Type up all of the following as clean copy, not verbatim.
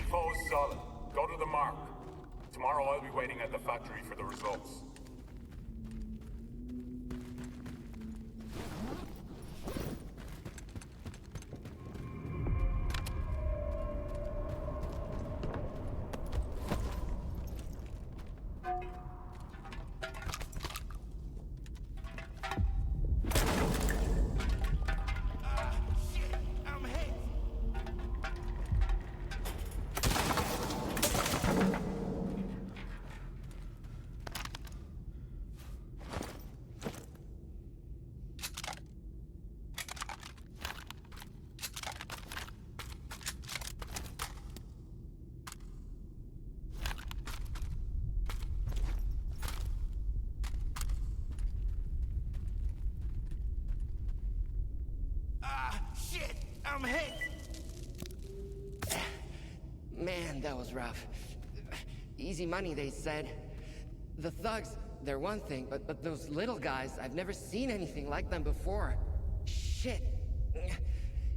Info's solid. Go to the mark. Tomorrow I'll be waiting at the factory for the results. I'm hit! Man, that was rough. Easy money, they said. The thugs, they're one thing, but those little guys, I've never seen anything like them before. Shit.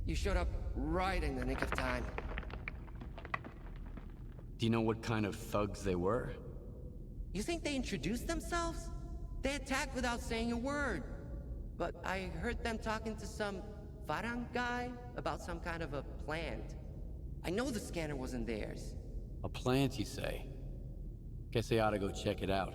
You showed up right in the nick of time. Do you know what kind of thugs they were? You think they introduced themselves? They attacked without saying a word. But I heard them talking to some Farang guy about some kind of a plant. I know the scanner wasn't theirs. A plant, you say? Guess they ought to go check it out.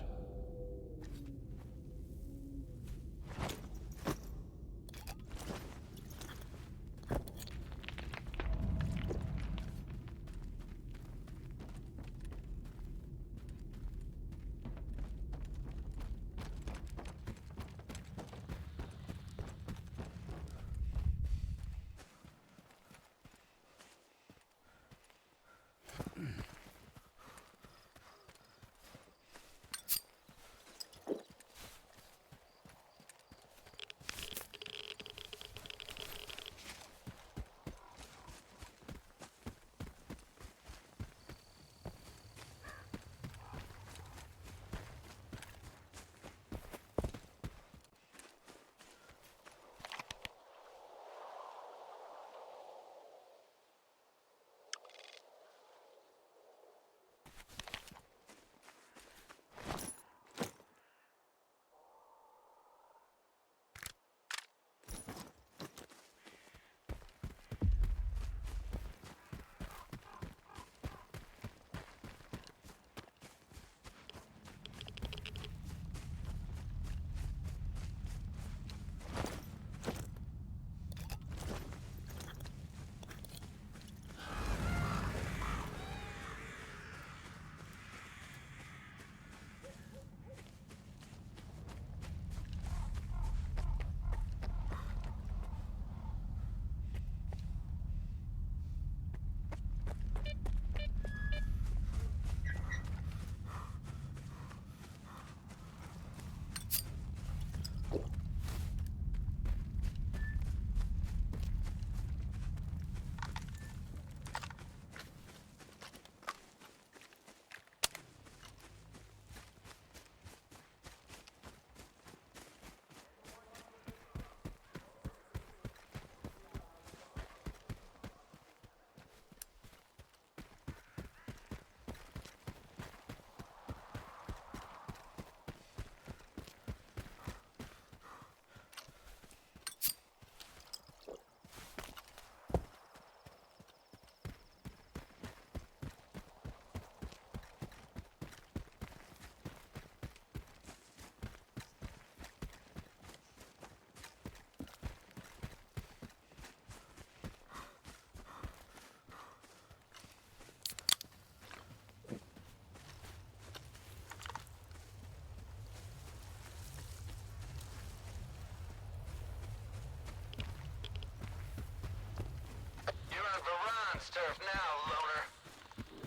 Turf now, loner.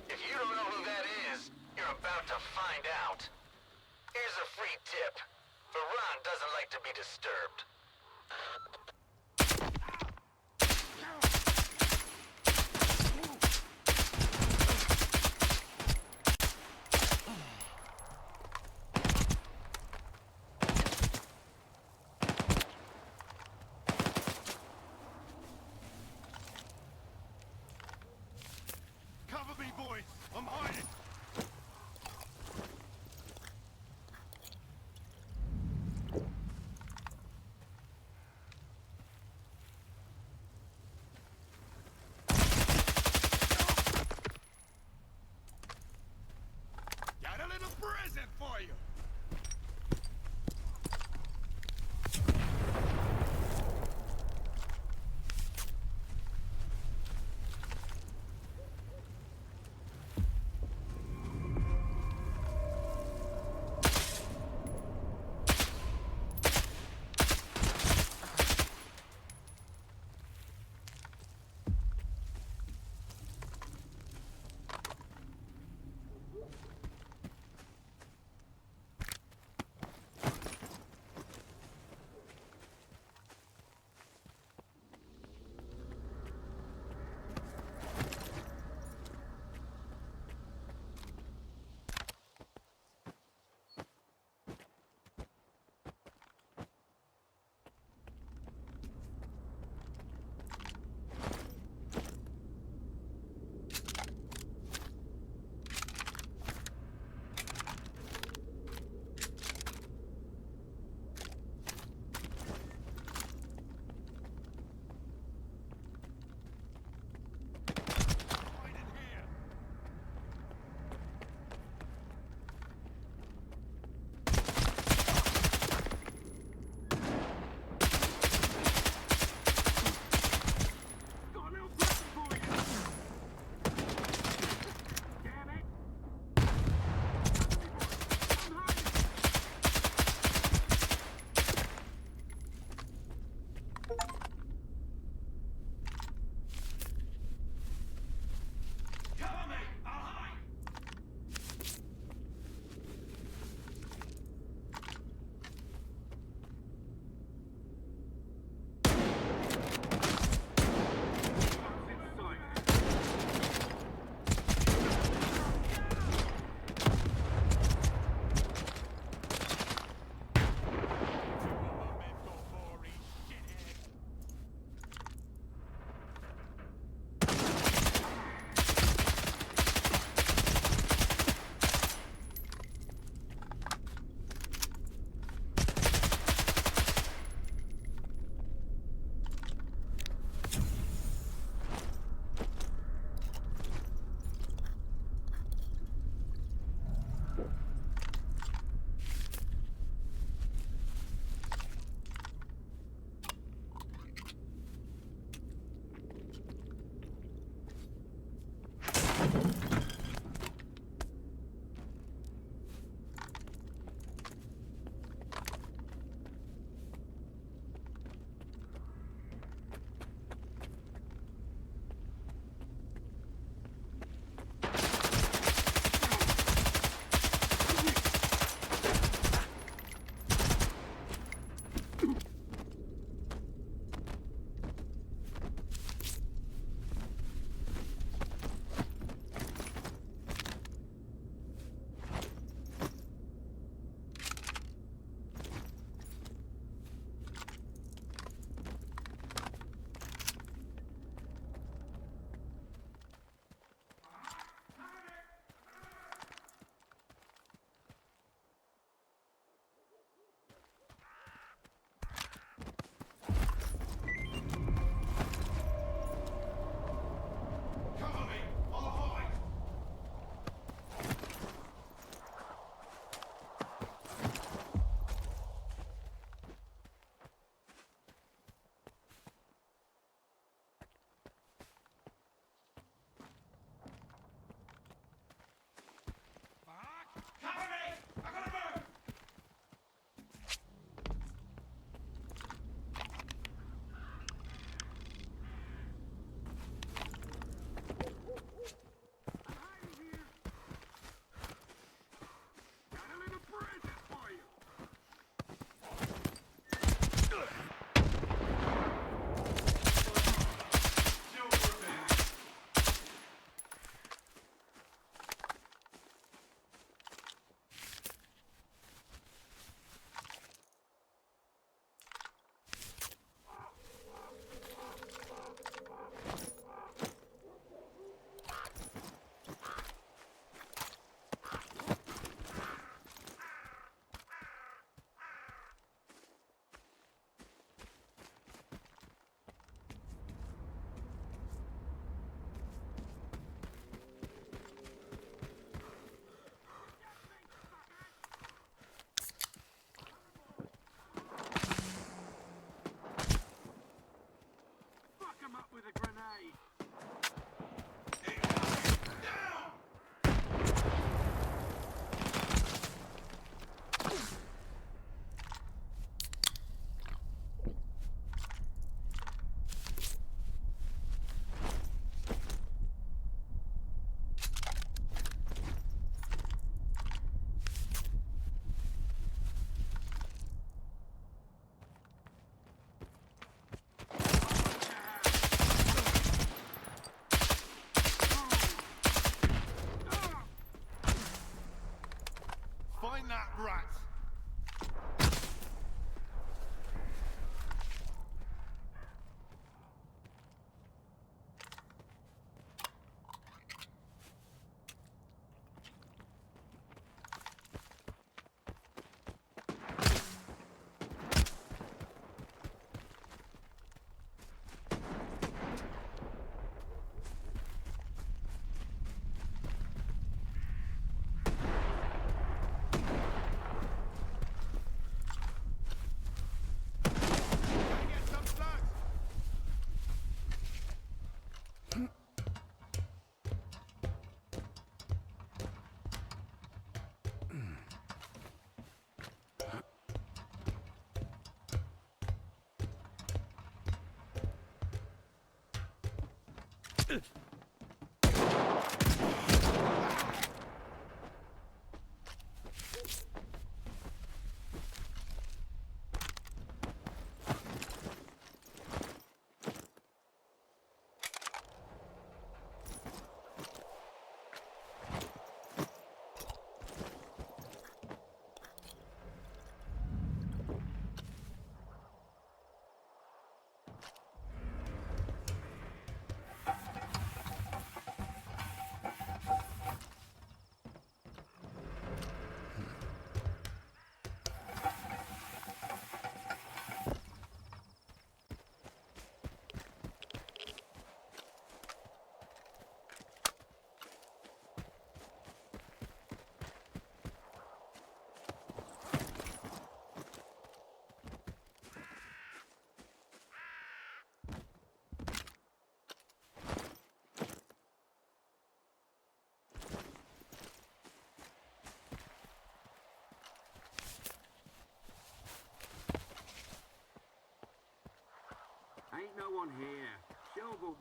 If you don't know who that is, you're about to find out. Here's a free tip. Varan doesn't like to be disturbed. Cover me, boy! with a grenade. Find that rat! Get some slugs! Ain't no one here. Shovel.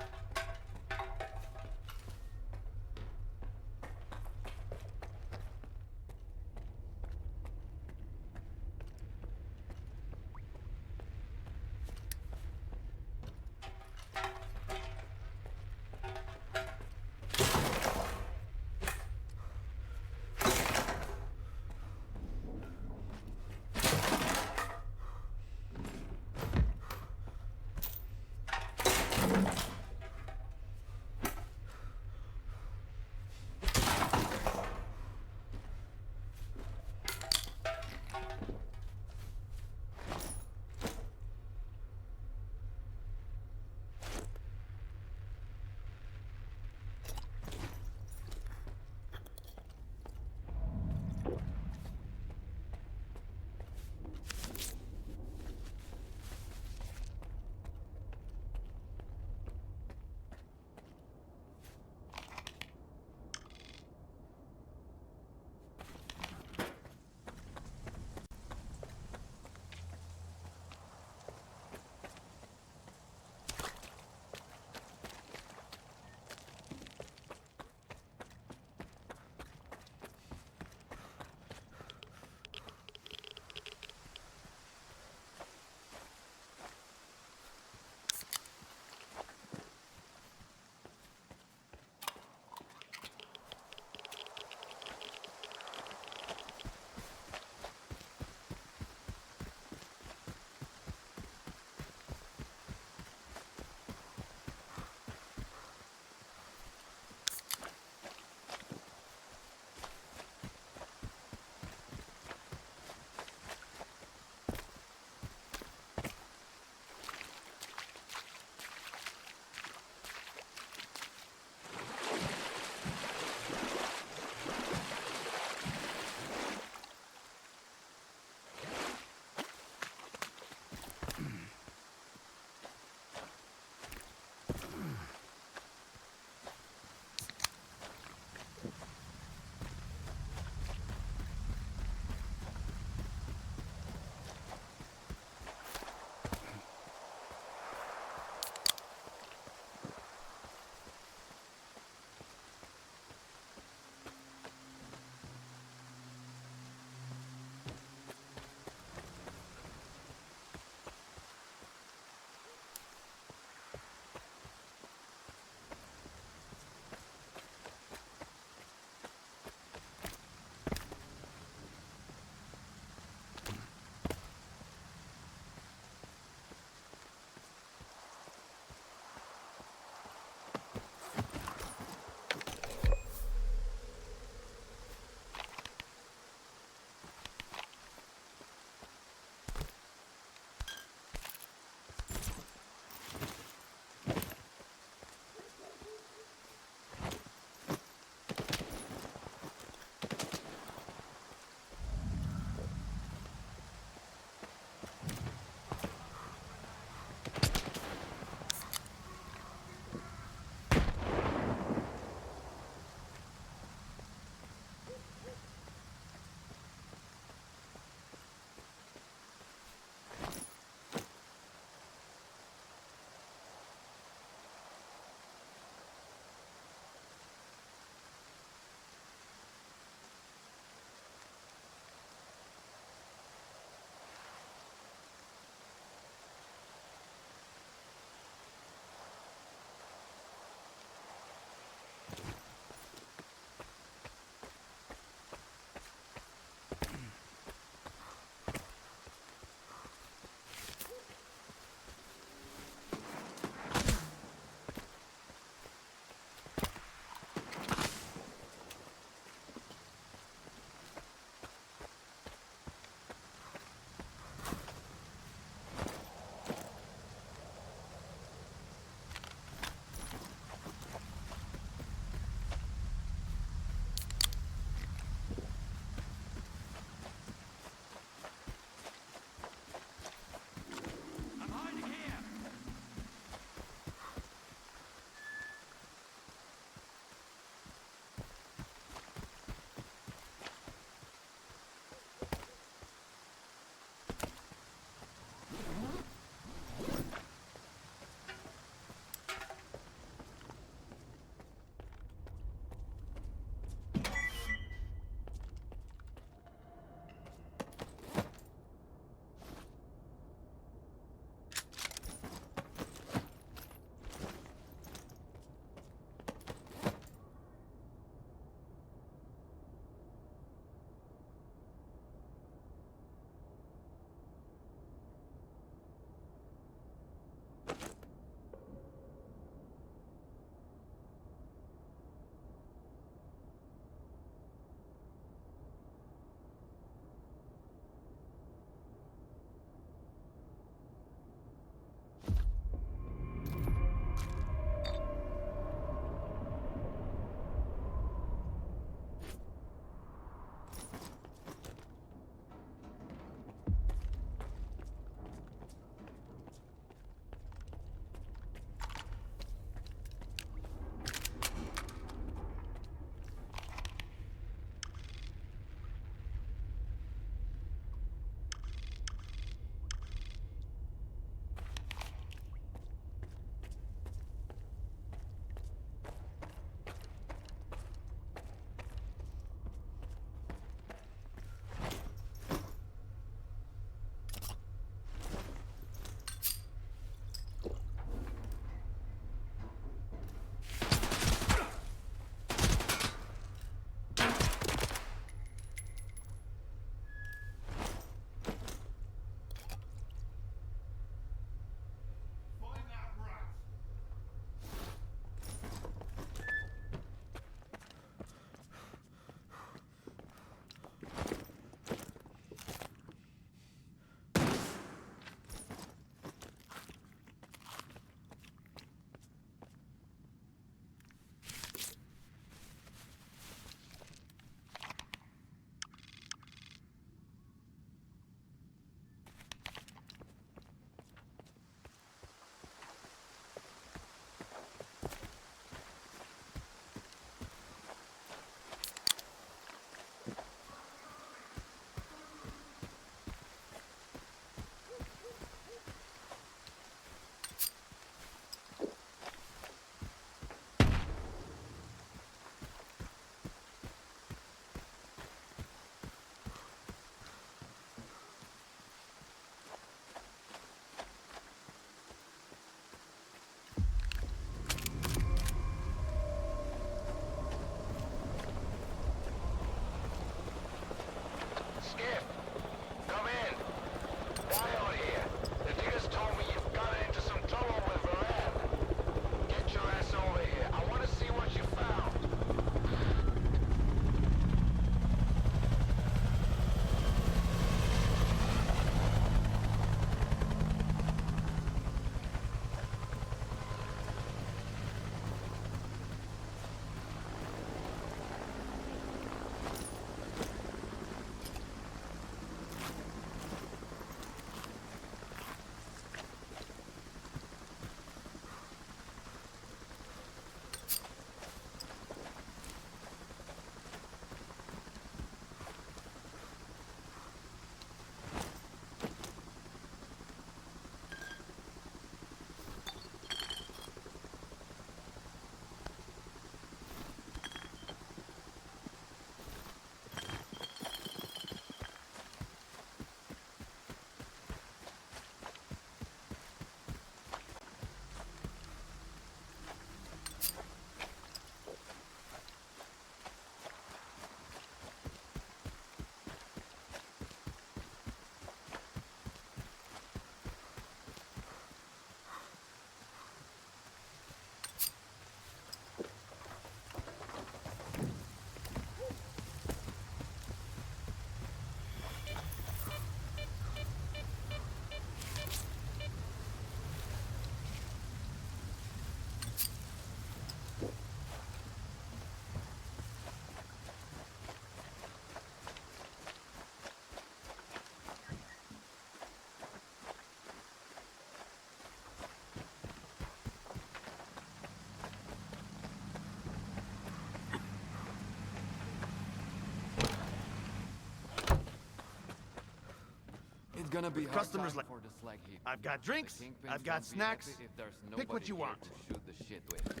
gonna be Customers like... For the slag heap. I've got drinks, The kingpins I've got won't be snacks. happy if there's Pick what nobody you here want. to shoot the shit with.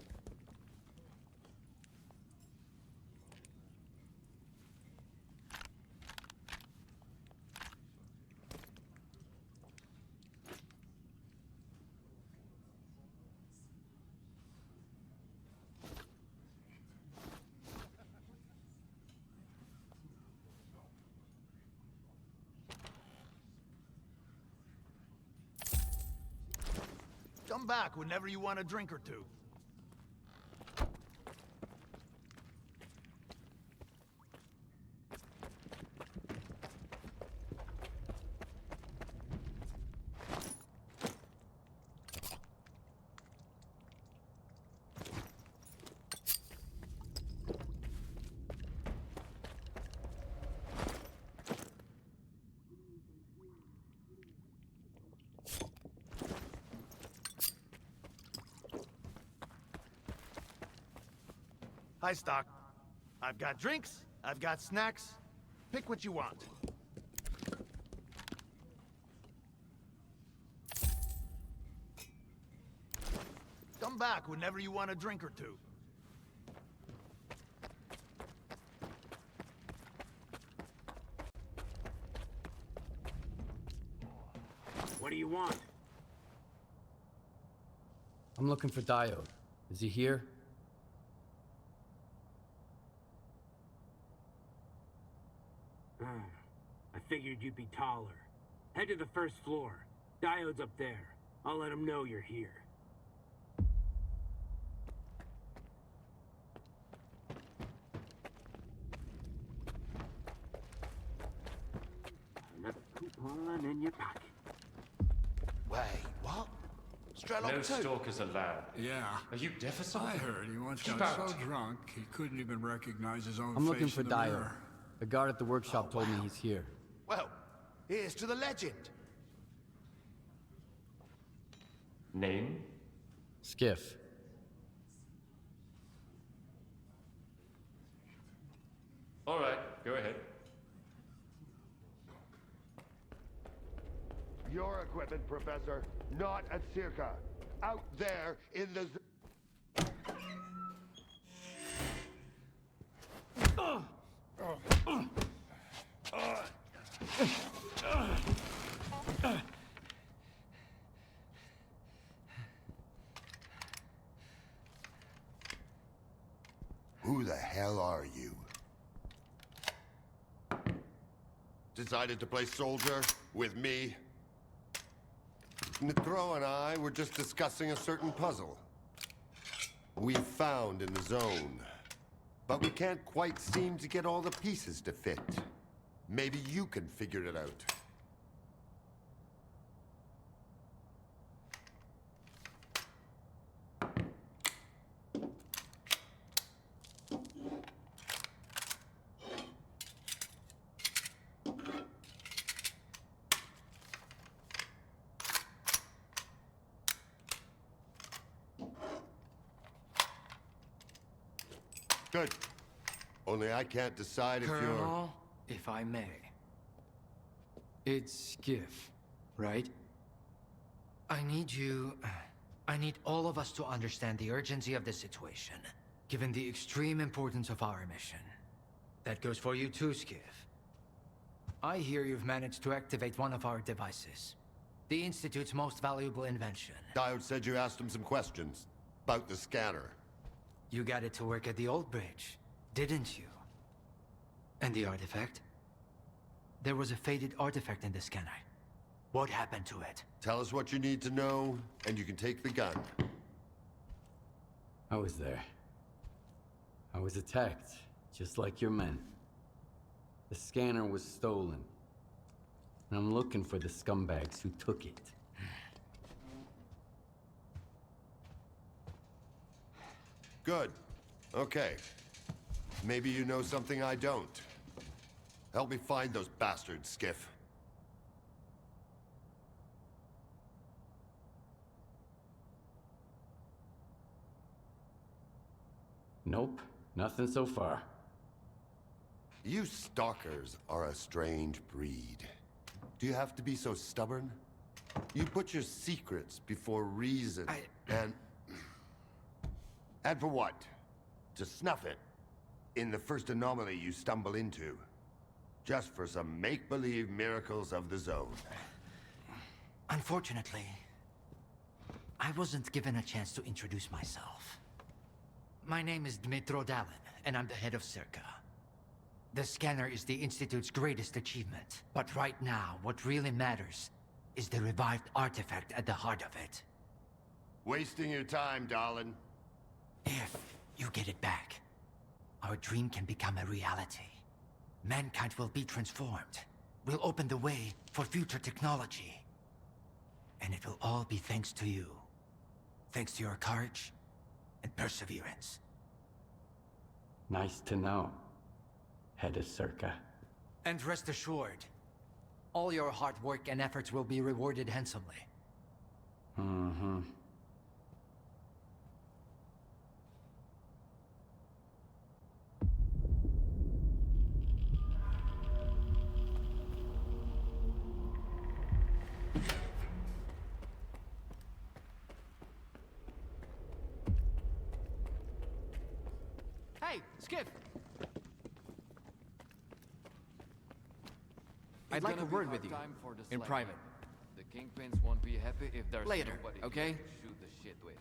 Come back whenever you want a drink or two. Hi, Stock. I've got drinks, I've got snacks. Pick what you want. Come back whenever you want a drink or two. What do you want? I'm looking for Diode. Is he here? I figured you'd be taller. Head to the first floor. Diode's up there. I'll let him know you're here. Another coupon in your pocket. Wait, what? Strelok No too? stalkers allowed. Yeah. Are you deaf or something? I heard he once Keep got out. so drunk he couldn't even recognize his own I'm looking face for in the Diode. mirror. The guard at the workshop told me he's here. Well, here's to the legend. Name? Skiff. All right, go ahead. Your equipment, Professor, not at Circa. Out there in the... Who the hell are you? Decided to play soldier with me? Nitro and I were just discussing a certain puzzle we found in the zone. But we can't quite seem to get all the pieces to fit. Maybe you can figure it out. Good. Only I can't decide if you're... Colonel, if I may. It's Skiff, right? I need all of us to understand the urgency of the situation, given the extreme importance of our mission. That goes for you too, Skiff. I hear you've managed to activate one of our devices. The Institute's most valuable invention. Diode said you asked him some questions about the scanner. You got it to work at the old bridge, didn't you? And the artifact? There was a faded artifact in the scanner. What happened to it? Tell us what you need to know, and you can take the gun. I was there. I was attacked, just like your men. The scanner was stolen. And I'm looking for the scumbags who took it. Good. Okay. Maybe you know something I don't. Help me find those bastards, Skiff. Nope, nothing so far. You stalkers are a strange breed. Do you have to be so stubborn? You put your secrets before reason, and for what? To snuff it in the first anomaly you stumble into. Just for some make-believe miracles of the zone. Unfortunately, I wasn't given a chance to introduce myself. My name is Dmitro Dalin, and I'm the head of Circa. The scanner is the Institute's greatest achievement. But right now, what really matters is the revived artifact at the heart of it. Wasting your time, Dalin. If you get it back, our dream can become a reality. Mankind will be transformed. We'll open the way for future technology. And it will all be thanks to you. Thanks to your courage and perseverance. Nice to know, head of Circa. And rest assured, all your hard work and efforts will be rewarded handsomely. Mm-hmm. Hey, Skip! I'd like a word with you, in private. The Kingpins won't be happy if there's Later, nobody okay? here to shoot the shit with.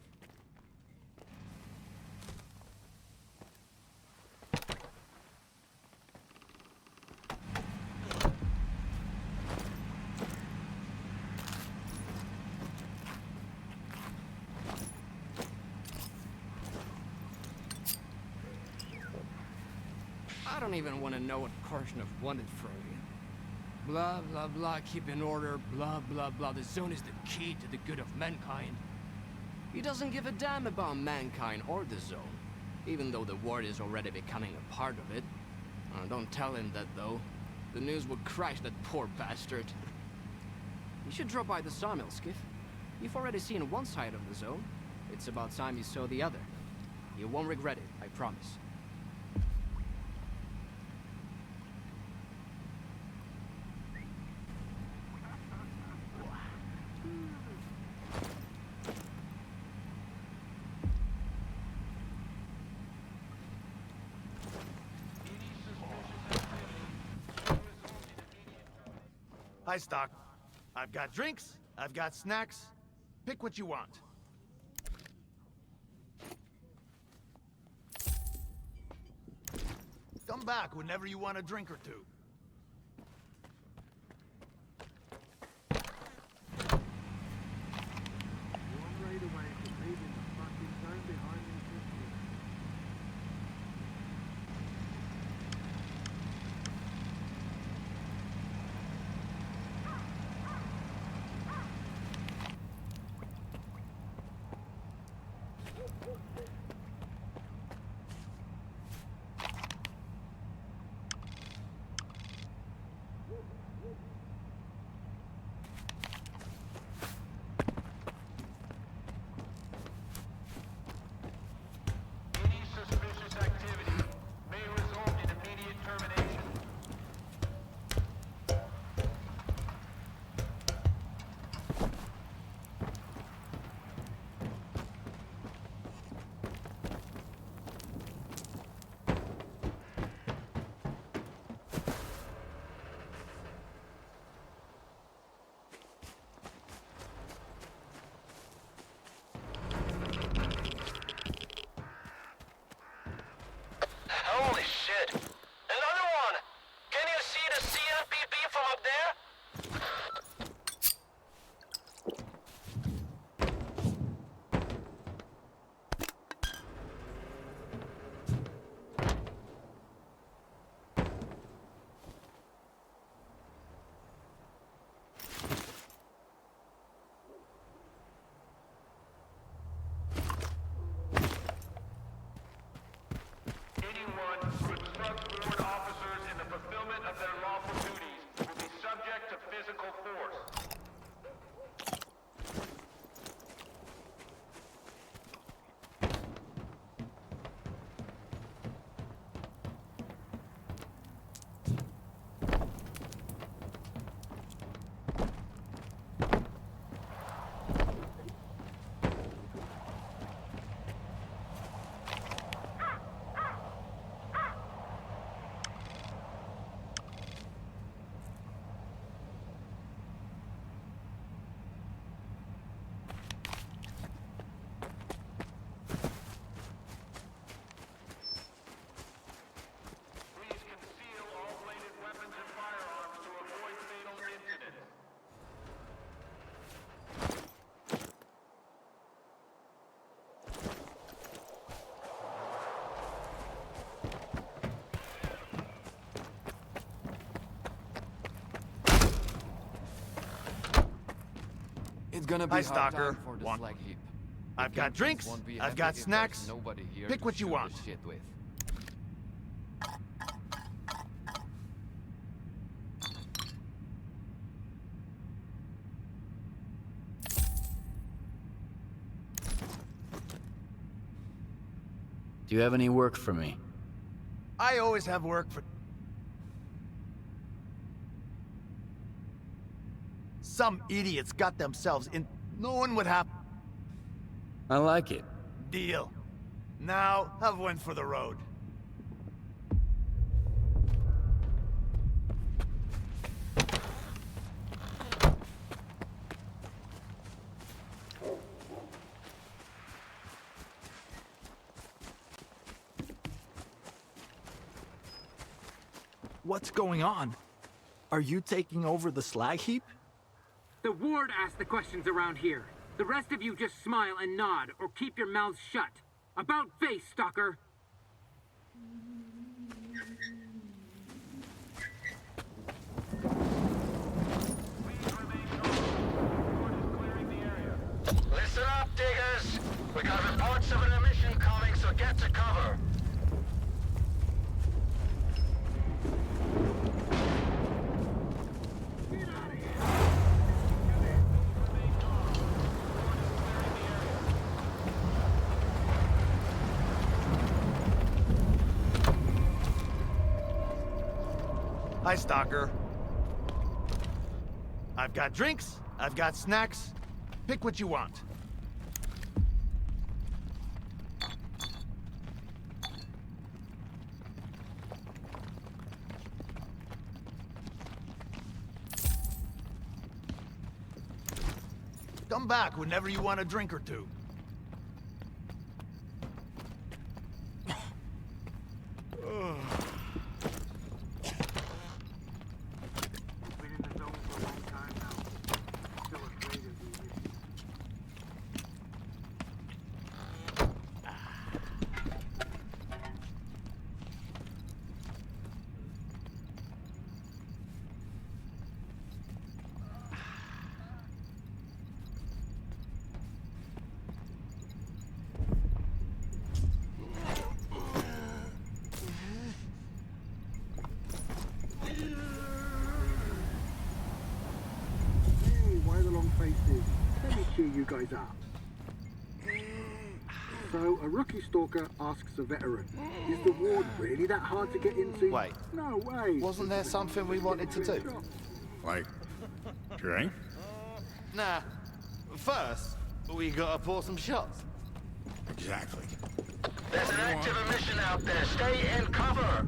I don't even want to know what Korshunov wanted from you. Blah, blah, blah, keep in order, blah, blah, blah. The zone is the key to the good of mankind. He doesn't give a damn about mankind or the zone, even though the world is already becoming a part of it. Don't tell him that, though. The news will crush that poor bastard. You should drop by the sawmill, Skiff. You've already seen one side of the zone. It's about time you saw the other. You won't regret it, I promise. Hi, Stock. I've got drinks, I've got snacks. Pick what you want. Come back whenever you want a drink or two. gonna be Hi, hard Stalker. Time for the Want- slag heap. I've got drinks, Won't be I've happy got if there's snacks. Nobody here Pick to what you shoot want. the shit with. Do you have any work for me? I always have work for... Some idiots got themselves in... No one would have... I like it. Deal. Now, have one for the road. What's going on? Are you taking over the slag heap? The ward asks the questions around here. The rest of you just smile and nod, or keep your mouths shut. About face, Stalker! Listen up, diggers. We got reports of an emission coming, so get to cover. Hi, Stalker. I've got drinks, I've got snacks. Pick what you want. Come back whenever you want a drink or two. Been in the zone for a long time now. Still afraid of these issues. Why the long faces? Let me cheer you guys up. So, a rookie stalker asks a veteran, is the ward really that hard to get into? Wait. No way. Wasn't there something we wanted to do? Like, drink? Nah. First, we gotta pour some shots. Exactly. There's an active emission out there. Stay in cover.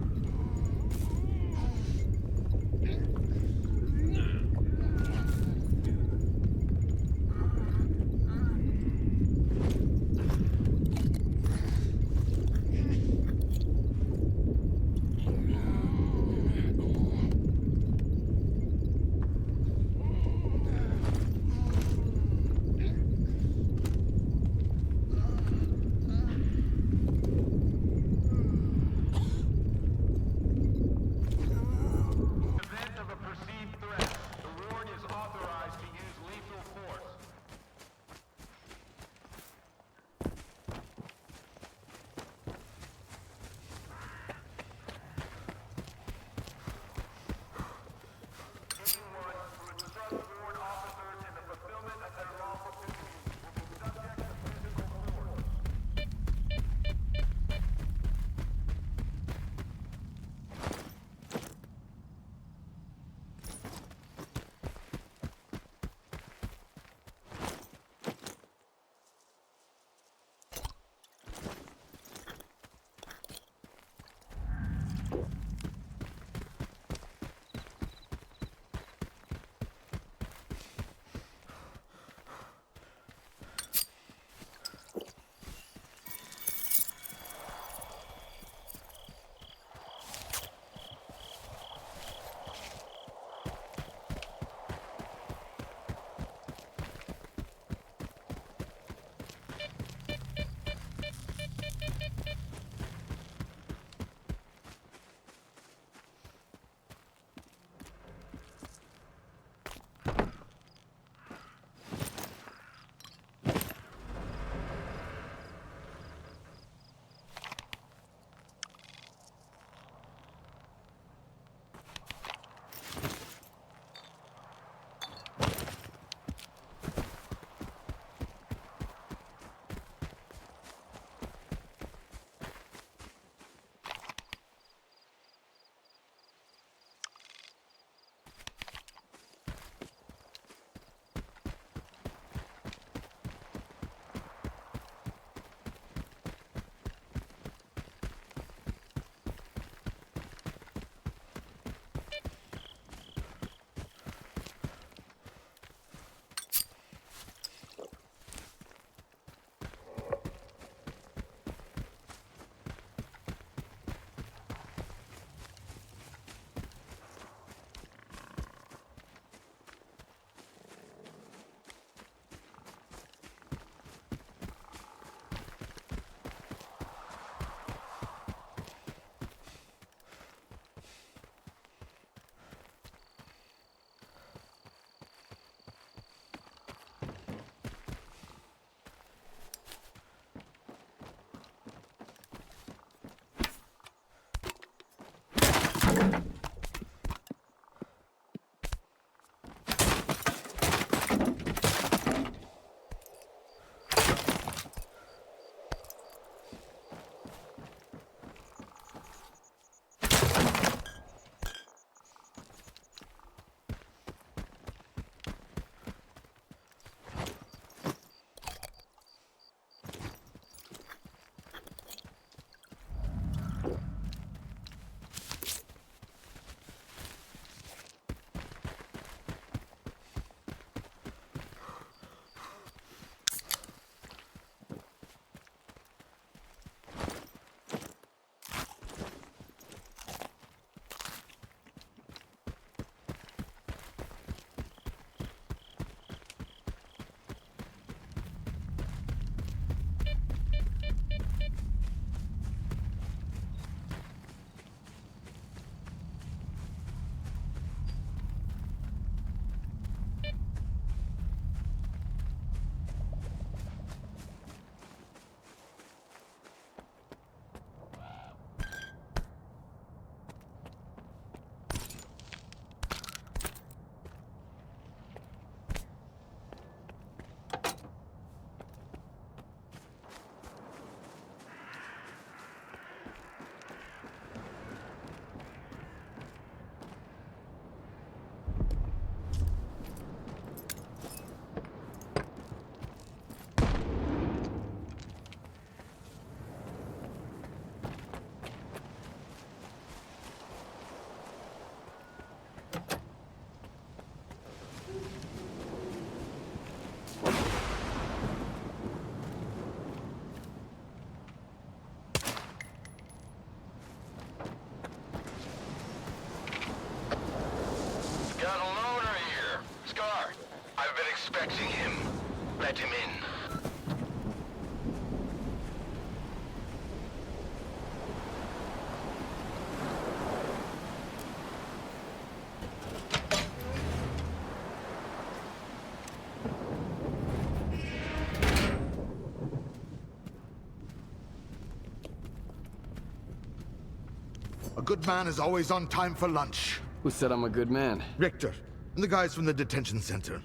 good man is always on time for lunch. Who said I'm a good man? Richter, and the guys from the detention center.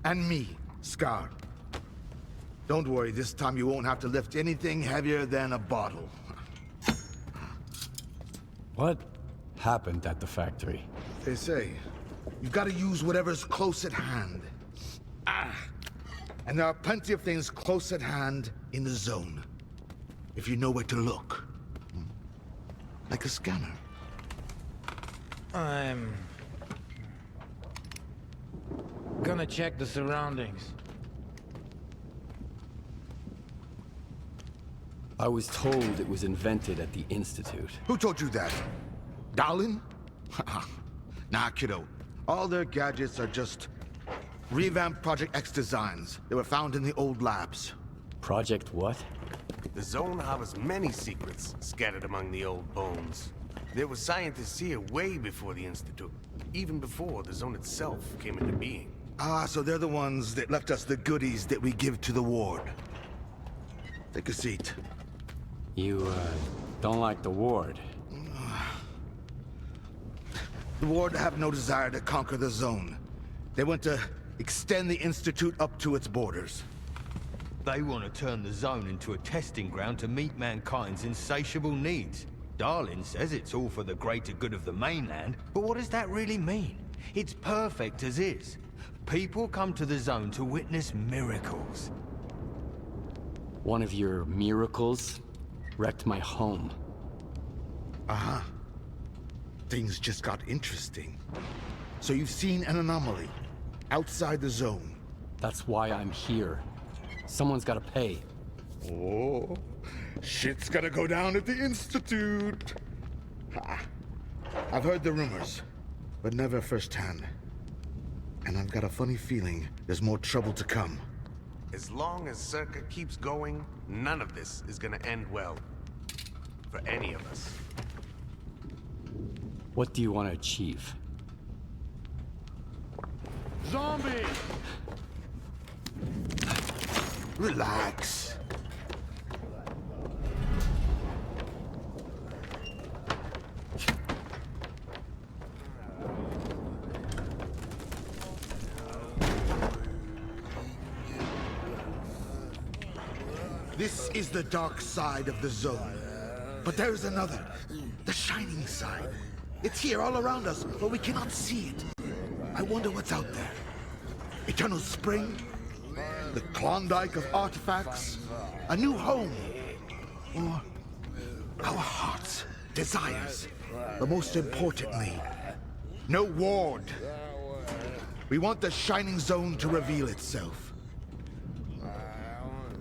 And me, Scar. Don't worry, this time you won't have to lift anything heavier than a bottle. What happened at the factory? They say, you've got to use whatever's close at hand. And there are plenty of things close at hand in the zone. If you know where to look. Like a scanner. I'm gonna check the surroundings. I was told it was invented at the Institute. Who told you that? Darlin? Nah, kiddo. All their gadgets are just revamped Project X designs. They were found in the old labs. Project what? The zone harbors many secrets scattered among the old bones. There were scientists here way before the Institute, even before the zone itself came into being. Ah, so they're the ones that left us the goodies that we give to the ward. Take a seat. You, don't like the ward? The ward have no desire to conquer the zone. They want to extend the Institute up to its borders. They want to turn the zone into a testing ground to meet mankind's insatiable needs. Darlin says it's all for the greater good of the mainland, but what does that really mean? It's perfect as is. People come to the zone to witness miracles. One of your miracles wrecked my home. Uh-huh. Things just got interesting. So you've seen an anomaly outside the zone. That's why I'm here. Someone's gotta pay. Oh, shit's gonna go down at the Institute. Ha. I've heard the rumors, but never firsthand. And I've got a funny feeling there's more trouble to come. As long as Circa keeps going, none of this is gonna end well. For any of us. What do you want to achieve? Zombie! Relax. This is the dark side of the zone. But there's another. The shining side. It's here all around us, but we cannot see it. I wonder what's out there. Eternal spring? The Klondike of artifacts? A new home? Or our hearts, desires? But most importantly, no ward. We want the shining zone to reveal itself.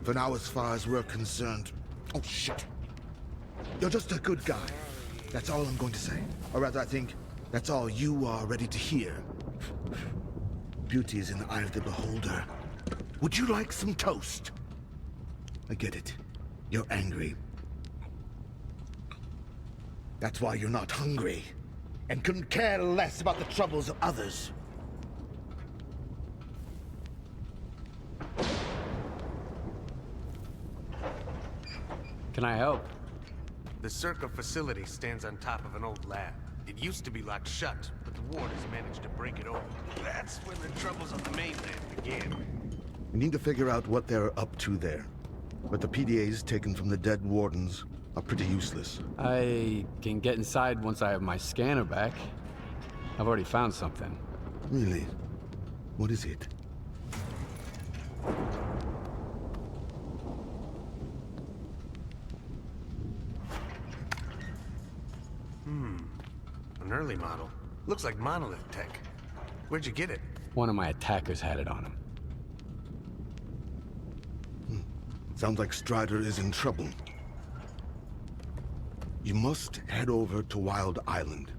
For now, as far as we're concerned... Oh, shit. You're just a good guy. That's all I'm going to say. Or rather, I think that's all you are ready to hear. Beauty is in the eye of the beholder. Would you like some toast? I get it. You're angry. That's why you're not hungry. And couldn't care less about the troubles of others. Can I help? The Circa facility stands on top of an old lab. It used to be locked shut, but the ward has managed to break it open. That's when the troubles on the mainland began. We need to figure out what they're up to there. But the PDAs taken from the dead wardens are pretty useless. I can get inside once I have my scanner back. I've already found something. Really? What is it? An early model. Looks like monolith tech. Where'd you get it? One of my attackers had it on him. Sounds like Strider is in trouble. You must head over to Wild Island.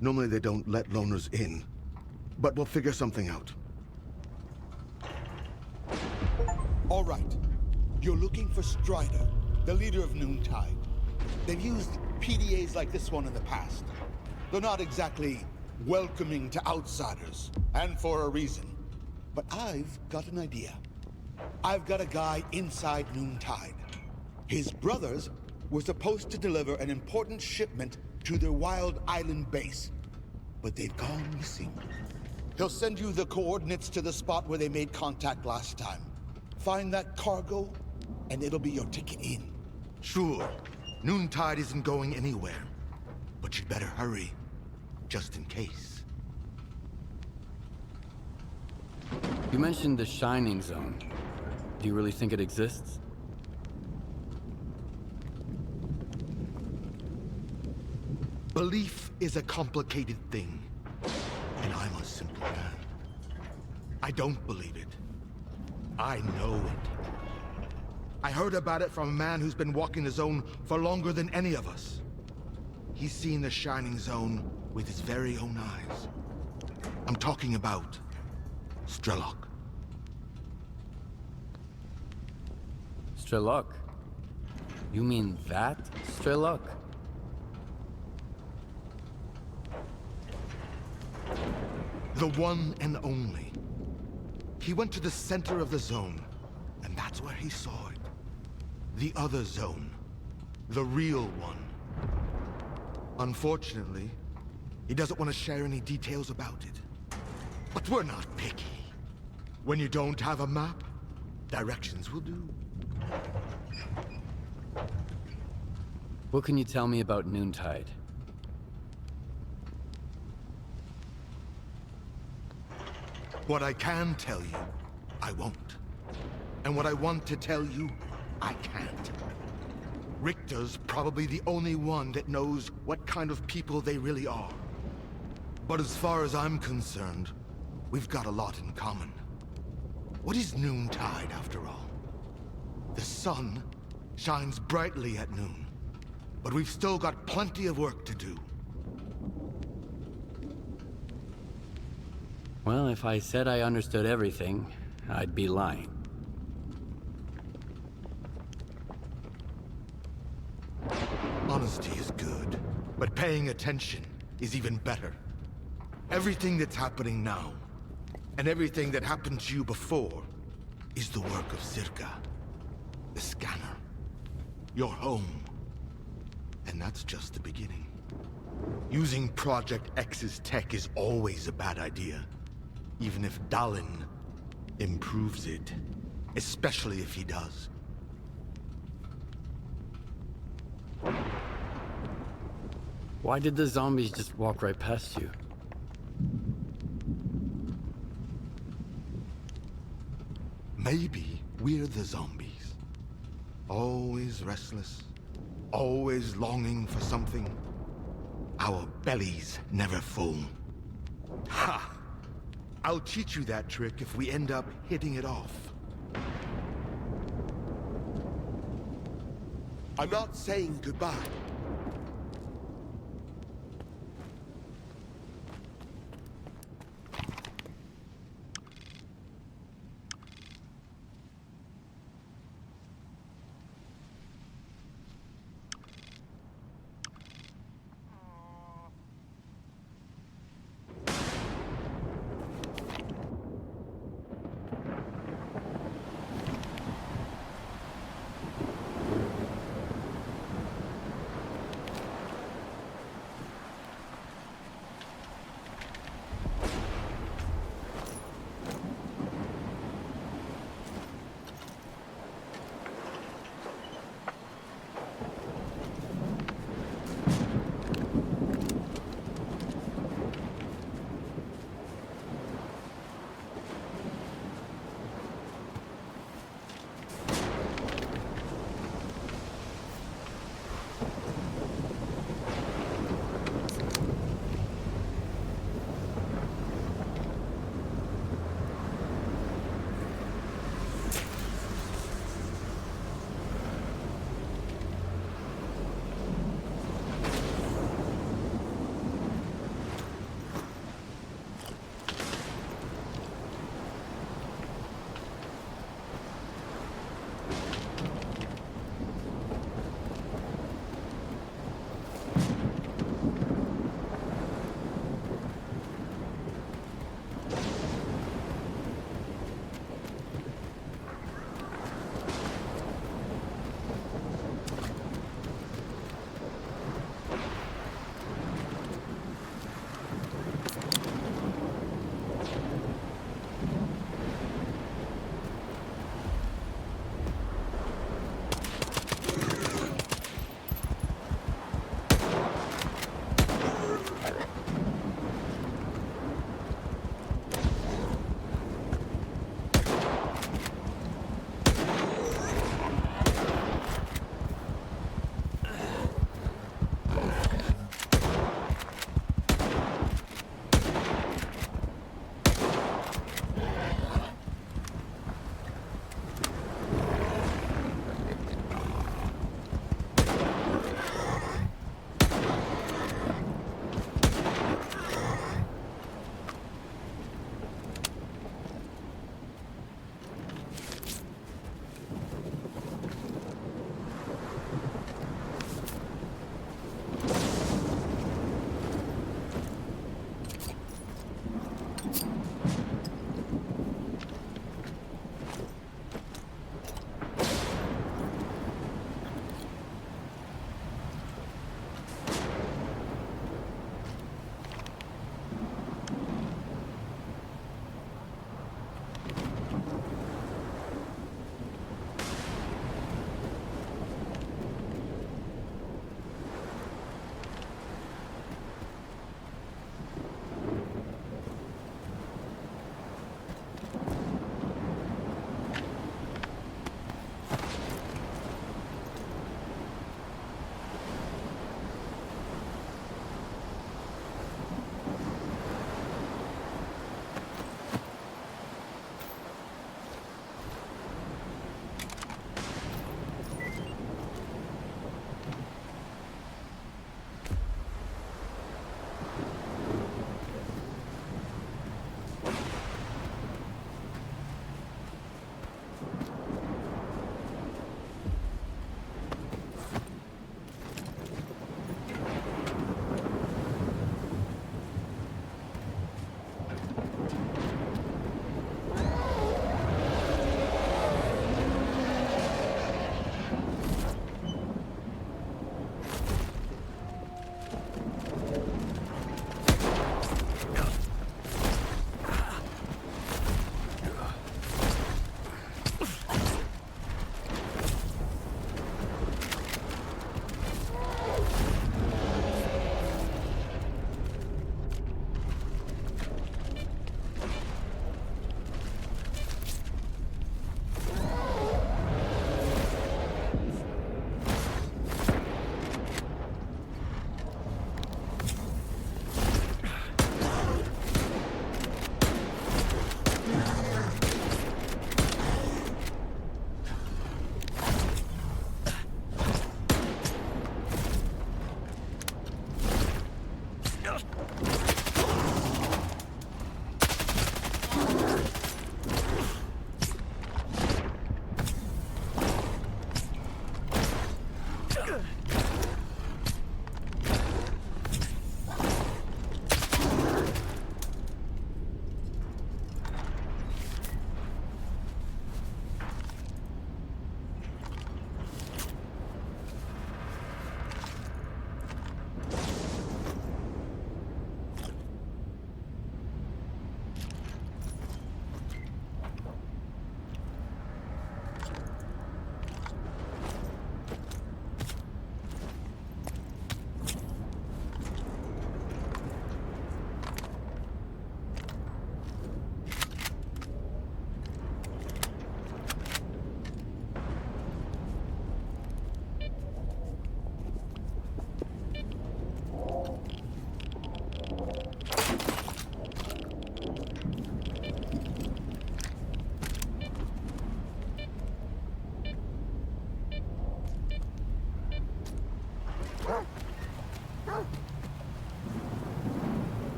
Normally they don't let loners in, but we'll figure something out. All right. You're looking for Strider, the leader of Noontide. They've used PDAs like this one in the past. They're not exactly welcoming to outsiders, and for a reason. But I've got an idea. I've got a guy inside Noontide. His brothers were supposed to deliver an important shipment to their Wild Island base, but they've gone missing. He'll send you the coordinates to the spot where they made contact last time. Find that cargo, and it'll be your ticket in. Sure, Noontide isn't going anywhere, but you'd better hurry, just in case. You mentioned the Shining Zone. Do you really think it exists? Belief is a complicated thing, and I'm a simple man. I don't believe it. I know it. I heard about it from a man who's been walking the zone for longer than any of us. He's seen the Shining Zone with his very own eyes. I'm talking about Strelok. Strelok? You mean that Strelok? The one and only. He went to the center of the zone, and that's where he saw it. The other zone. The real one. Unfortunately, he doesn't want to share any details about it. But we're not picky. When you don't have a map, directions will do. What can you tell me about Noontide? What I can tell you, I won't. And what I want to tell you, I can't. Richter's probably the only one that knows what kind of people they really are. But as far as I'm concerned, we've got a lot in common. What is Noontide, after all? The sun shines brightly at noon, but we've still got plenty of work to do. Well, if I said I understood everything, I'd be lying. Honesty is good, but paying attention is even better. Everything that's happening now, and everything that happened to you before, is the work of Circa. The scanner. Your home. And that's just the beginning. Using Project X's tech is always a bad idea. Even if Dalin improves it. Especially if he does. Why did the zombies just walk right past you? Maybe we're the zombies. Always restless. Always longing for something. Our bellies never full. Ha! I'll teach you that trick if we end up hitting it off. I'm not saying goodbye.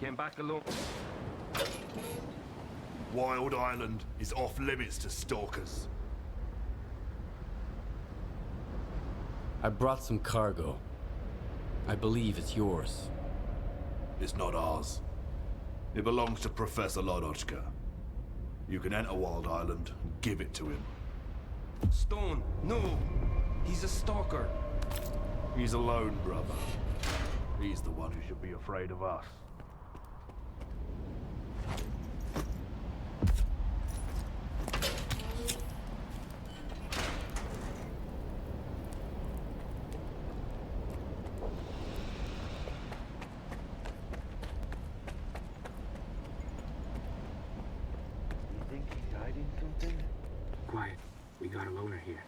Came back alone. Wild Island is off limits to stalkers. I brought some cargo. I believe it's yours. It's not ours. It belongs to Professor Lodochka. You can enter Wild Island and give it to him. Stone, no! He's a stalker. He's alone, brother. He's the one who should be afraid of us. Quiet. We got a loner here.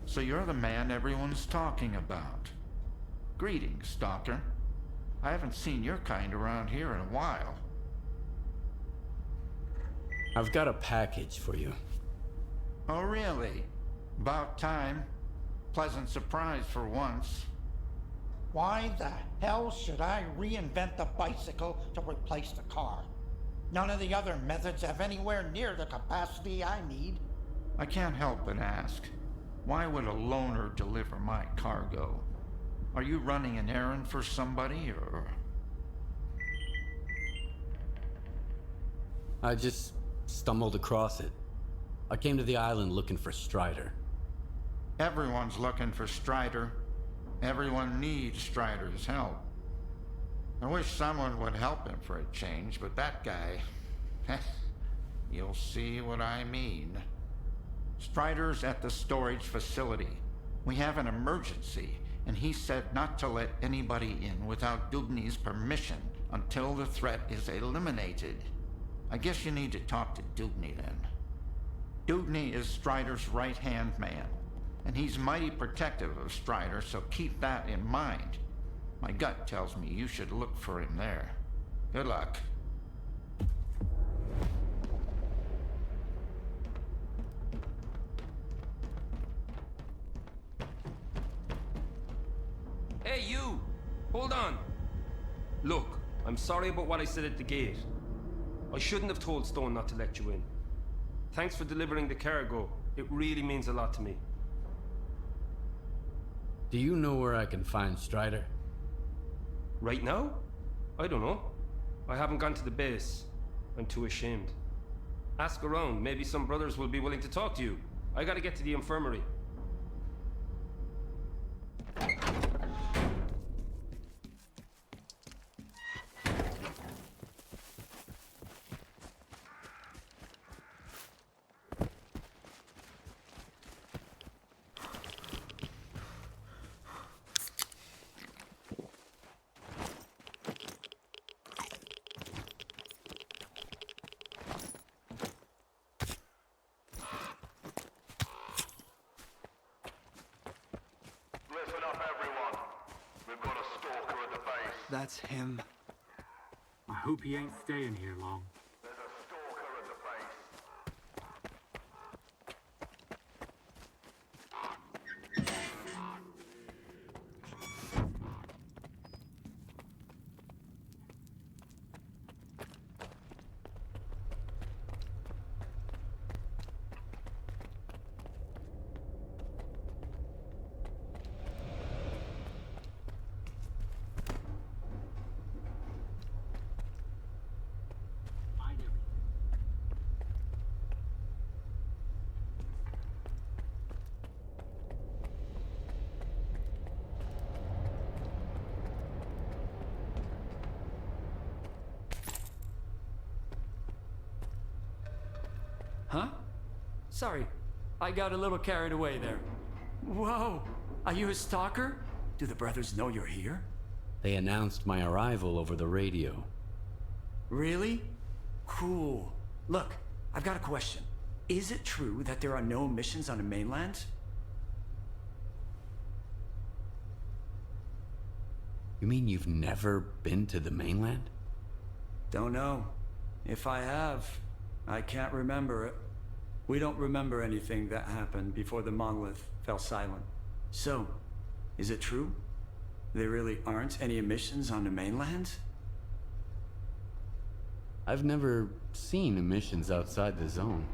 So you're the man everyone's talking about. Greetings, Stalker. I haven't seen your kind around here in a while. I've got a package for you. Oh, really? About time. Pleasant surprise for once. Why the hell should I reinvent the bicycle to replace the car? None of the other methods have anywhere near the capacity I need. I can't help but ask, why would a loner deliver my cargo? Are you running an errand for somebody, or...? I just stumbled across it. I came to the island looking for Strider. Everyone's looking for Strider. Everyone needs Strider's help. I wish someone would help him for a change, but that guy... You'll see what I mean. Strider's at the storage facility. We have an emergency, and he said not to let anybody in without Dubny's permission until the threat is eliminated. I guess you need to talk to Dubny then. Dubny is Strider's right-hand man, and he's mighty protective of Strider, so keep that in mind. My gut tells me you should look for him there. Good luck. Hey, you! Hold on! Look, I'm sorry about what I said at the gate. I shouldn't have told Stone not to let you in. Thanks for delivering the cargo. It really means a lot to me. Do you know where I can find Strider? Right now? I don't know. I haven't gone to the base. I'm too ashamed. Ask around. Maybe some brothers will be willing to talk to you. I gotta get to the infirmary. Listen up, everyone. We've got a stalker at the base. That's him. I hope he ain't staying here long. There's a stalker at the base. Huh? Sorry, I got a little carried away there. Whoa! Are you a stalker? Do the brothers know you're here? They announced my arrival over the radio. Really? Cool. Look, I've got a question. Is it true that there are no missions on the mainland? You mean you've never been to the mainland? Don't know. If I have, I can't remember it. We don't remember anything that happened before the monolith fell silent. So, is it true? There really aren't any emissions on the mainland? I've never seen emissions outside the zone.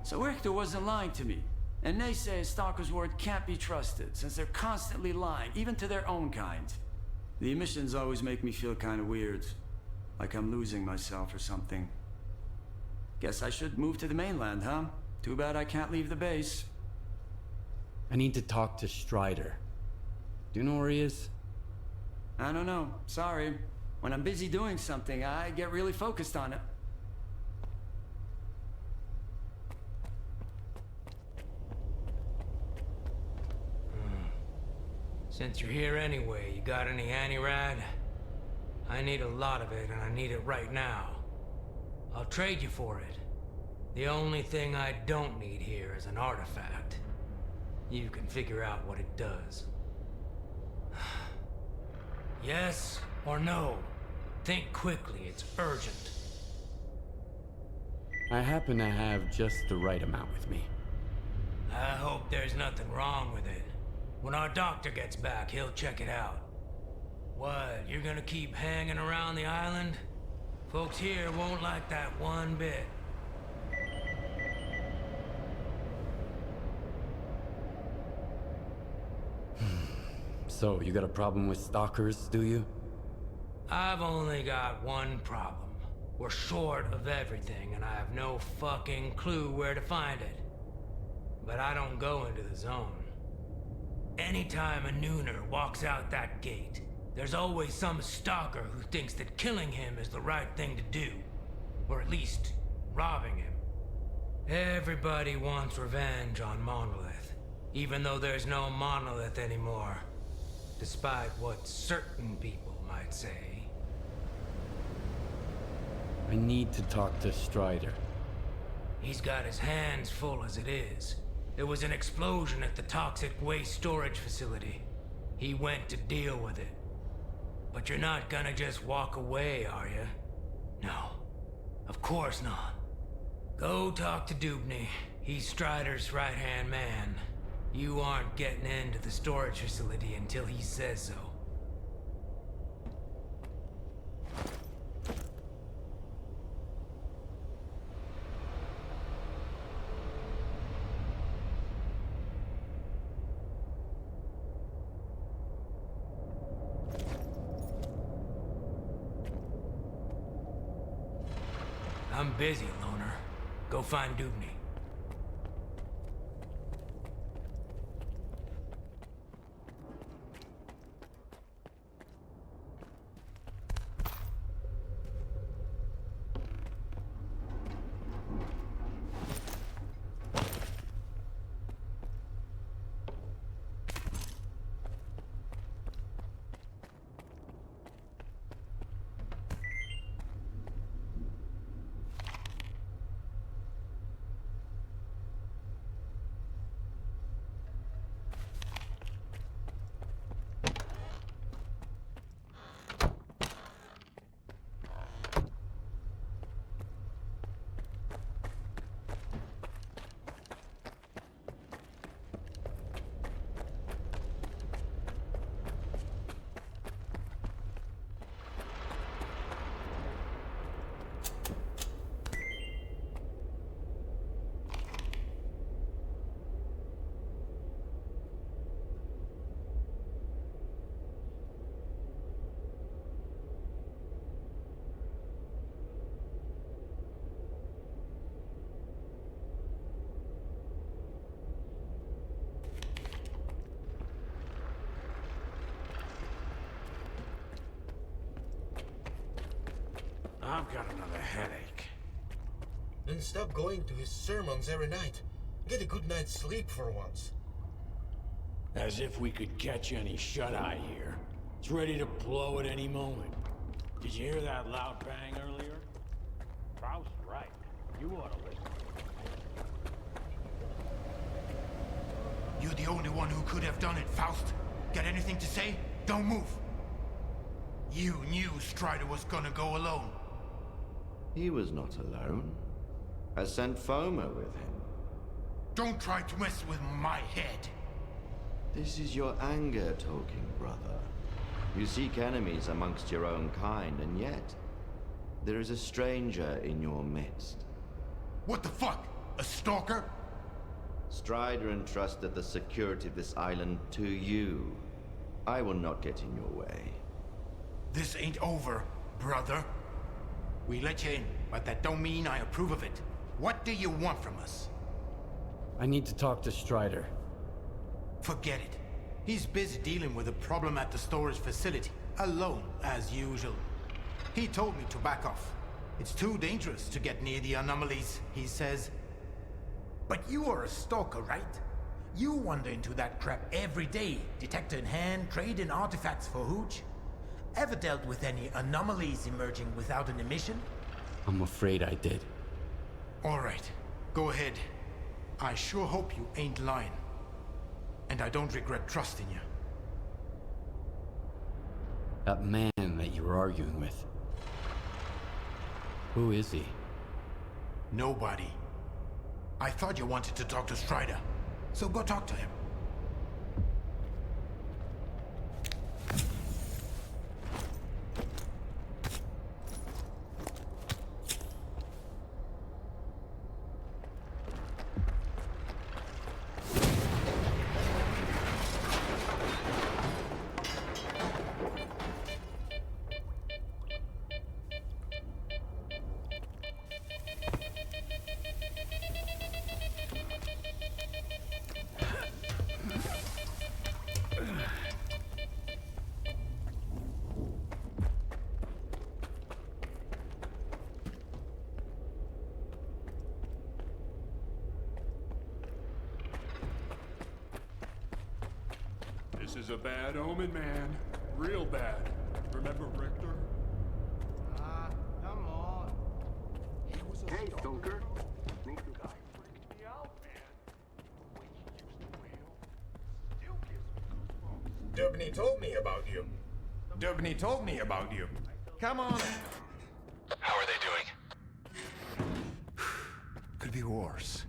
So Richter wasn't lying to me. And they say Stalker's word can't be trusted, since they're constantly lying, even to their own kind. The emissions always make me feel kind of weird. Like I'm losing myself or something. Guess I should move to the mainland, huh? Too bad I can't leave the base. I need to talk to Strider. Do you know where he is? I don't know. Sorry. When I'm busy doing something, I get really focused on it. Since you're here anyway, you got any anti-rad? I need a lot of it, and I need it right now. I'll trade you for it. The only thing I don't need here is an artifact. You can figure out what it does. Yes or no? Think quickly, it's urgent. I happen to have just the right amount with me. I hope there's nothing wrong with it. When our doctor gets back, he'll check it out. What, you're gonna keep hanging around the island? Folks here won't like that one bit. So, you got a problem with stalkers, do you? I've only got one problem. We're short of everything, and I have no fucking clue where to find it. But I don't go into the zone. Anytime a nooner walks out that gate, there's always some stalker who thinks that killing him is the right thing to do. Or at least, robbing him. Everybody wants revenge on Monolith, even though there's no Monolith anymore. Despite what certain people might say. I need to talk to Strider. He's got his hands full as it is. There was an explosion at the toxic waste storage facility. He went to deal with it. But you're not gonna just walk away, are you? No. Of course not. Go talk to Dubny. He's Strider's right-hand man. You aren't getting into the storage facility until he says so. I'm busy, Loner. Go find Dubny. I've got another headache. Then stop going to his sermons every night. Get a good night's sleep for once. As if we could catch any shut-eye here. It's ready to blow at any moment. Did you hear that loud bang earlier? Faust's right. You ought to listen. You're the only one who could have done it, Faust. Got anything to say? Don't move. You knew Strider was gonna go alone. He was not alone. I sent Foma with him. Don't try to mess with my head. This is your anger talking, brother. You seek enemies amongst your own kind, and yet there is a stranger in your midst. What the fuck? A stalker? Strider entrusted the security of this island to you. I will not get in your way. This ain't over, brother. We let you in, but that don't mean I approve of it. What do you want from us? I need to talk to Strider. Forget it. He's busy dealing with a problem at the storage facility, alone, as usual. He told me to back off. It's too dangerous to get near the anomalies, he says. But you are a stalker, right? You wander into that crap every day, detector in hand, trading artifacts for hooch. Ever dealt with any anomalies emerging without an emission? I'm afraid I did. All right, go ahead. I sure hope you ain't lying. And I don't regret trusting you. That man that you were arguing with. Who is he? Nobody. I thought you wanted to talk to Strider, so go talk to him. This is a bad omen, man. Real bad. Remember Richter? Come on. Hey, Stalker. Dubney told me about you. Dubney told me about you. Come on in. How are they doing? Could be worse.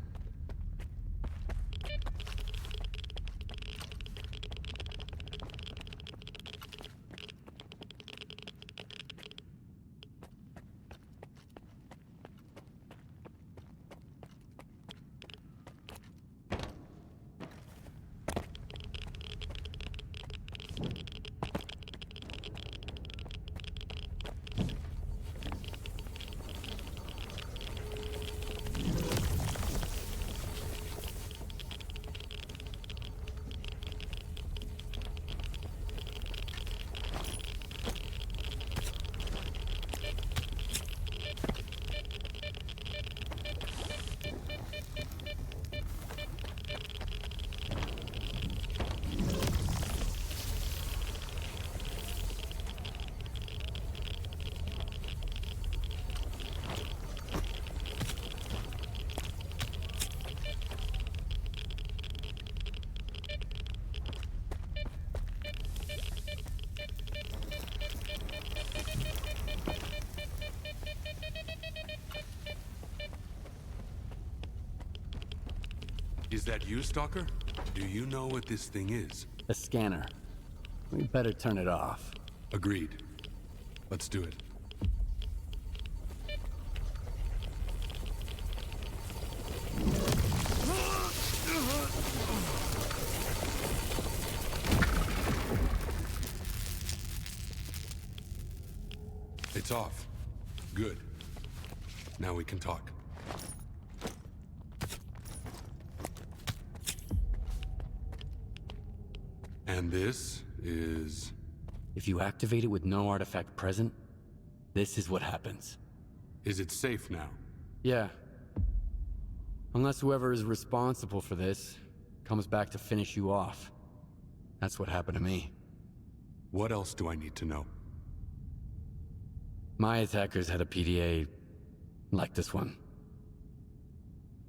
Is that you, Stalker? Do you know what this thing is? A scanner. We better turn it off. Agreed. Let's do it. It's off. Good. Now we can talk. And this is... If you activate it with no artifact present, this is what happens. Is it safe now? Yeah. Unless whoever is responsible for this comes back to finish you off. That's what happened to me. What else do I need to know? My attackers had a PDA like this one.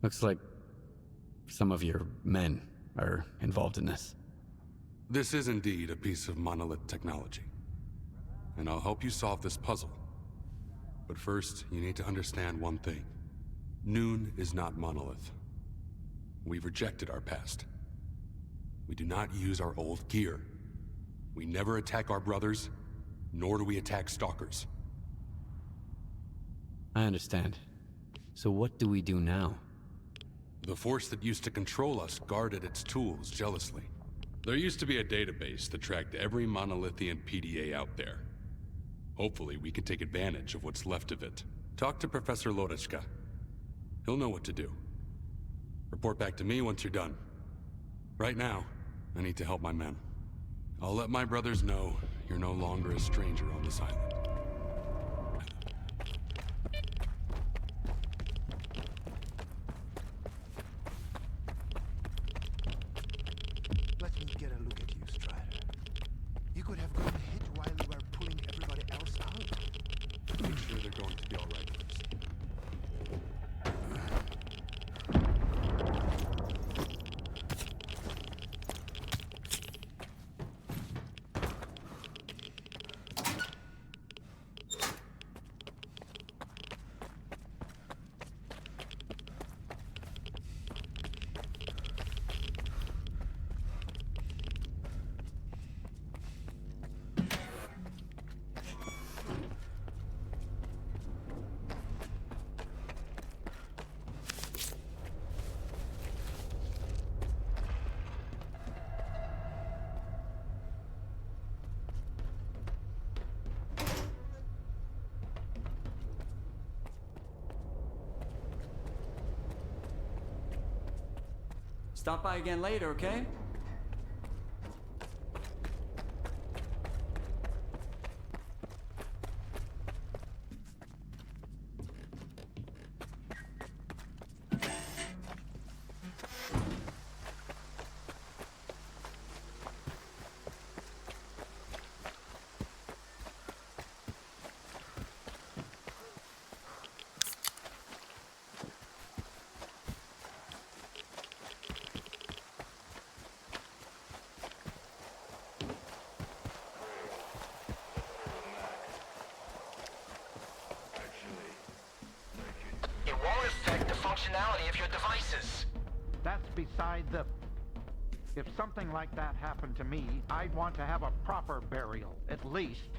Looks like some of your men are involved in this. This is indeed a piece of monolith technology. And I'll help you solve this puzzle. But first, you need to understand one thing. Noon is not monolith. We've rejected our past. We do not use our old gear. We never attack our brothers, nor do we attack stalkers. I understand. So what do we do now? The force that used to control us guarded its tools jealously. There used to be a database that tracked every monolithian PDA out there. Hopefully we can take advantage of what's left of it. Talk to Professor Lodechka. He'll know what to do. Report back to me once you're done. Right now, I need to help my men. I'll let my brothers know you're no longer a stranger on this island. Let me get a look at you, Strider. You could have gotten hit while you were pulling everybody else out. Make sure they're going to be all right first. Stop by again later, okay? functionality of your devices. That's beside the... If something like that happened to me, I'd want to have a proper burial, at least.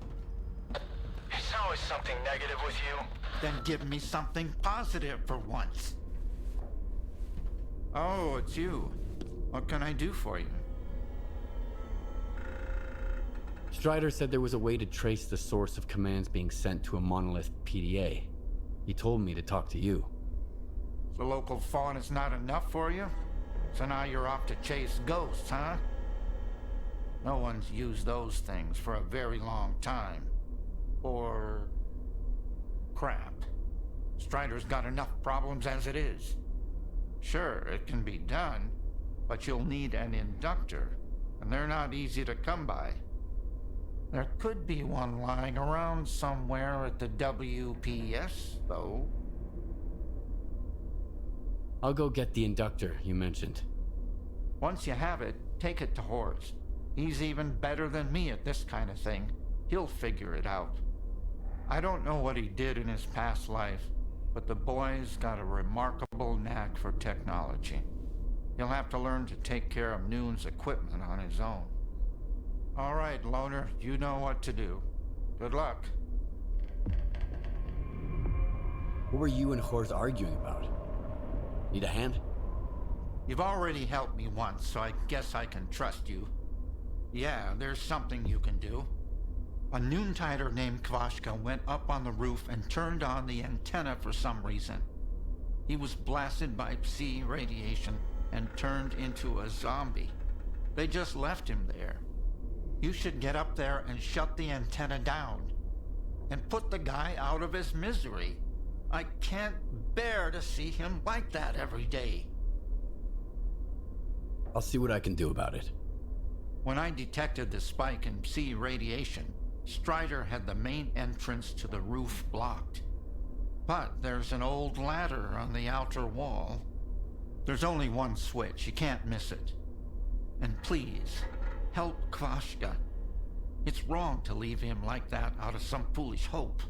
There's always something negative with you. Then give me something positive for once. Oh, it's you. What can I do for you? Strider said there was a way to trace the source of commands being sent to a monolith PDA. He told me to talk to you. The local fawn is not enough for you? So now you're off to chase ghosts, huh? No one's used those things for a very long time. Or... crap. Strider's got enough problems as it is. Sure, it can be done, but you'll need an inductor, and they're not easy to come by. There could be one lying around somewhere at the WPS, though. I'll go get the inductor you mentioned. Once you have it, take it to Horse. He's even better than me at this kind of thing. He'll figure it out. I don't know what he did in his past life, but the boy's got a remarkable knack for technology. He'll have to learn to take care of Noon's equipment on his own. All right, Loner, you know what to do. Good luck. What were you and Horse arguing about? Need a hand? You've already helped me once, so I guess I can trust you. Yeah, there's something you can do. A Noontider named Kvashka went up on the roof and turned on the antenna for some reason. He was blasted by Psi radiation and turned into a zombie. They just left him there. You should get up there and shut the antenna down. And put the guy out of his misery. I can't bear to see him like that every day. I'll see what I can do about it. When I detected the spike in Psi radiation, Strider had the main entrance to the roof blocked. But there's an old ladder on the outer wall. There's only one switch, you can't miss it. And please, help Kvashka. It's wrong to leave him like that out of some foolish hope.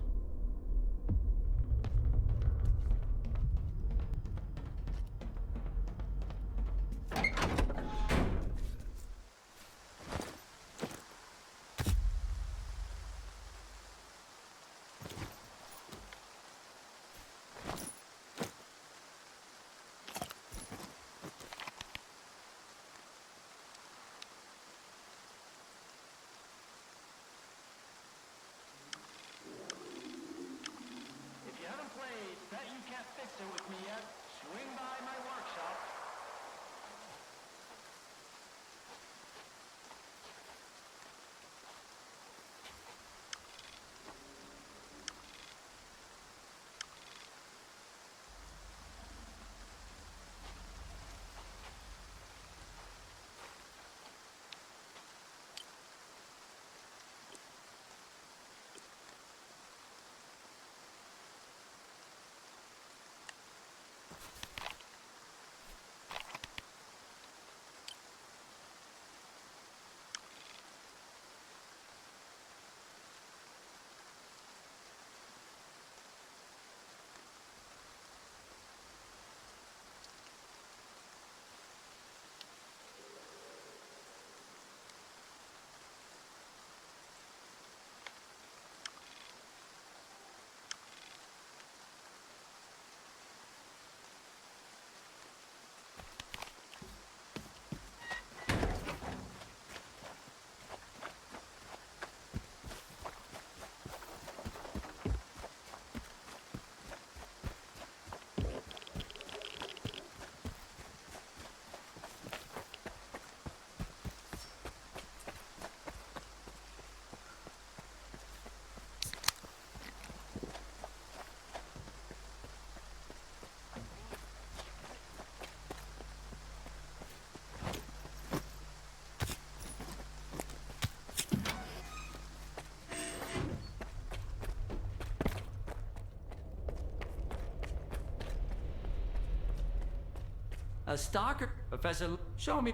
A Stalker? Professor, show me.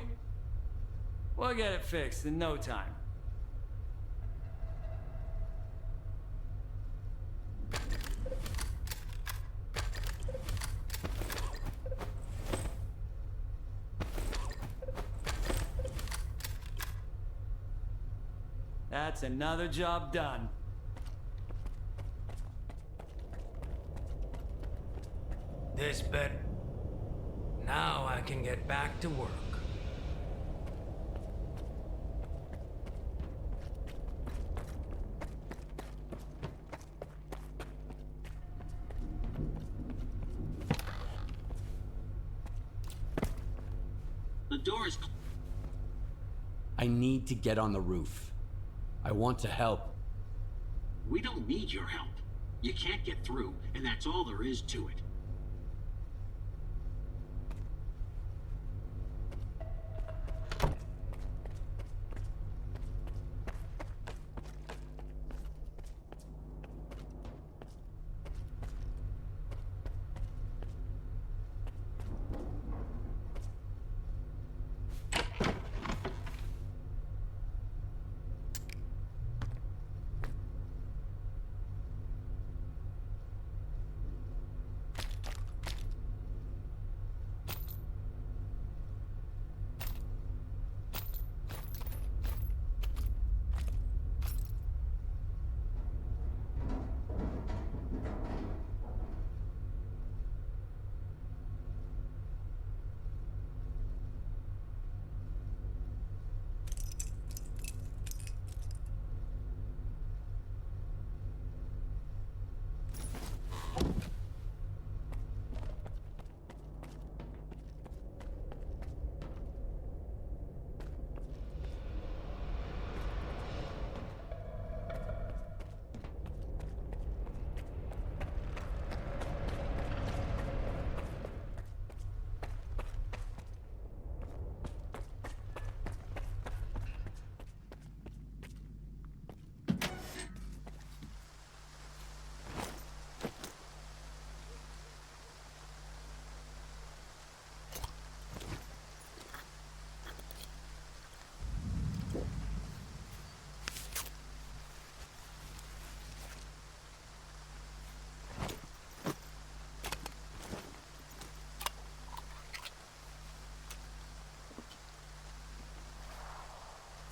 We'll get it fixed in no time. that's another job done. This better. Now I can get back to work. The door is... I need to get on the roof. I want to help. We don't need your help. You can't get through, and that's all there is to it.